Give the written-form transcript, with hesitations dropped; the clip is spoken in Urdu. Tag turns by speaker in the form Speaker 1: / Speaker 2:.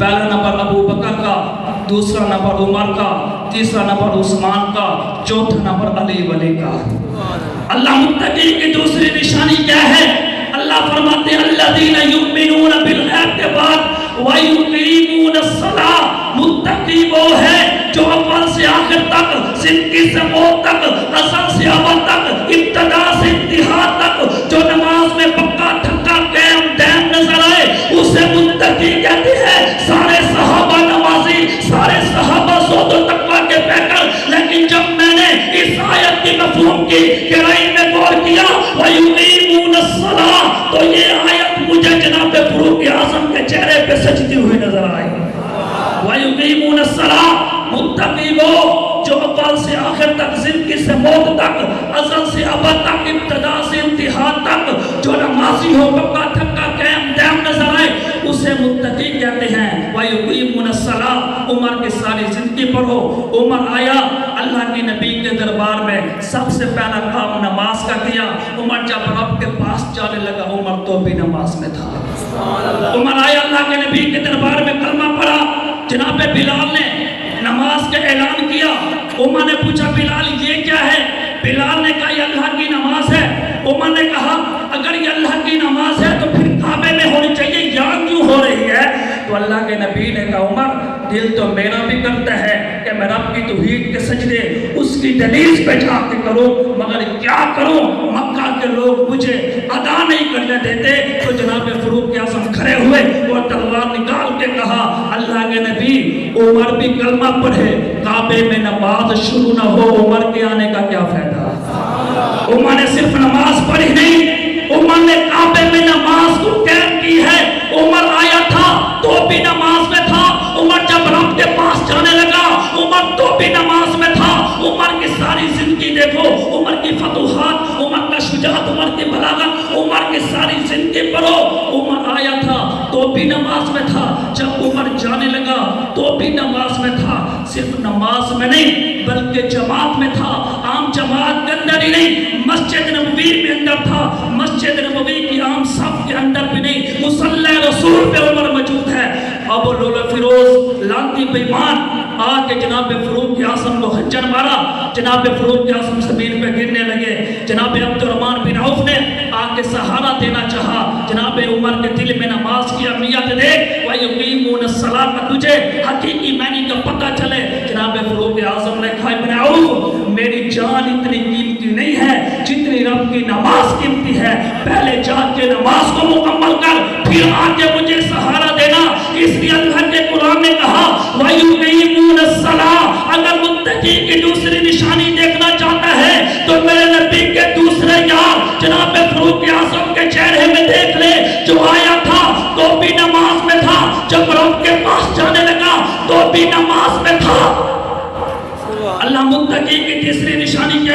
Speaker 1: پہلا نمبر ابو بکر کا، دوسرا نمبر عمر کا، تیسرا نمبر عثمان کا، چوتھا نمبر علی ولی کا۔ اللہ متقی کی دوسری نشانی کیا ہے؟ اللہ فرماتے ہیں الذین یؤمنون بالغیب کے بعد ویقیمون الصلاۃ، متقی وہ ہے جو اول سے آخر تک، زندگی سے موت تک، ازل سے ابد تک، ابتدا سے انتہا تک جو نماز میں پکا ٹھکا قائم دائم نظر آئے اسے متقی کہتے ہیں۔ سارے صحابہ نمازی، سارے صحابہ زہد و تقویٰ کے پیکر، لیکن جب میں نے اس آیت کی مفہوم کی گہرائی میں غور کیا وَيُقِيمُونَ الصَّلَاةَ، تو یہ آیت مجھے جناب فاروق اعظم کے چہرے پہ سجدی ہوئی نظر آئی۔ وَيُقِيمُونَ الصَّلَاةَ، متقی وہ جو اول سے آخر تک، زندگی سے موت تک، ازل سے ابد تک، ابتدا سے انتہا تک جو نمازی ہو، پکا ٹھکا قائم دائم نظر آئے اسے متقی کہتے ہیں۔ وَيُقِيمُونَ الصَّلَاةَ، عمر کی ساری زندگی پڑھو۔ عمر آیا اللہ کے نبی کے دربار میں، سب سے پہلا کام نماز کا کیا۔ عمر جب رب کے پاس جانے لگا عمر تو بھی نماز میں تھا۔ عمر آیا اللہ کے نبی کے دربار میں، کلمہ پڑھا، جناب بلال نے نماز کا اعلان کیا۔ عمر نے پوچھا بلال یہ کیا ہے؟ بلال نے کہا یہ اللہ کی نماز ہے۔ عمر نے کہا اگر یہ اللہ کی نماز ہے تو پھر کعبے میں ہونی چاہیے، یہاں کیوں ہو رہی ہے؟ تو اللہ کے نبی نے کہا عمر دل تو میرا بھی کرتا ہے کہ میں رب کی توحید کے سجدے اس کی دلیل پہ جا کے کروں، مگر کیا کروں؟ مکہ کے لوگ مجھے ادا نہیں کرنے دیتے۔ تو جناب فاروق اعظم کھڑے ہوئے اور تلوار نکال کے کہا اللہ کے نبی عمر بھی کلمہ پڑھے، کعبے میں نماز شروع نہ ہو، عمر کے آنے کا کیا فائدہ؟ عمر نے صرف نماز پڑھی نہیں، عمر نے کعبے میں نماز کو قائم کی ہے۔ عمر آیا تھا تو بھی نماز میں تھا، عمر جب رب کے پاس جانے لگا عمر تو بھی نماز میں تھا۔ عمر کی ساری زندگی دیکھو، عمر کی فتوحات، عمر کا شجاعت، عمر کی بلاغت، عمر کی ساری زندگی پڑھو۔ عمر آیا تھا تو بھی نماز میں تھا، جب عمر جانے لگا تو بھی نماز میں تھا۔ صرف نماز میں نہیں بلکہ جماعت میں تھا، عام جماعت کے اندر ہی نہیں، مسجد نبوی میں اندر تھا، مسجد نبوی کی عام صف کے اندر بھی نہیں، مصلی رسول پہ عمر موجود ہے۔ ابو لؤلؤ فیروز لانتی بے ایمان آ کے جناب فاروق اعظم کو خنجر مارا، جناب فاروق اعظم زمین پہ گرنے لگے۔ جناب عبد الرحمن بن عوف نے آ کے سہارا دینا چاہا، جناب عمر کے دل میں نماز کی اہمیت دیکھ وَيُقِيمُونَ الصَّلَاةَ کا تجھے حقیقی معنی کا پتہ چلے۔ جناب فاروق اعظم نے کہا ابن عوف میری جان اتنی قیمتی نہیں ہے جتنی رب کی نماز قیمتی ہے، پہلے جا کے نماز کو مکمل کر پھر آگے مجھے سہارا دینا۔ اس لیے اللہ کے قرآن نے کہا وَيُقِيمُونَ الصَّلَاةَ، اگر متقی کی دوسری نشانی دیکھنا چاہتا ہے تو میرے نبی کے دوسرے یار جناب فاروق اعظم کے چہرے میں دیکھ لے، جو آیا تھا تو بھی نماز میں تھا، جب رب کے پاس جانے لگا تو بھی نماز میں تھا۔ اللہ متقی کی تیسری نشانی کیا ہے؟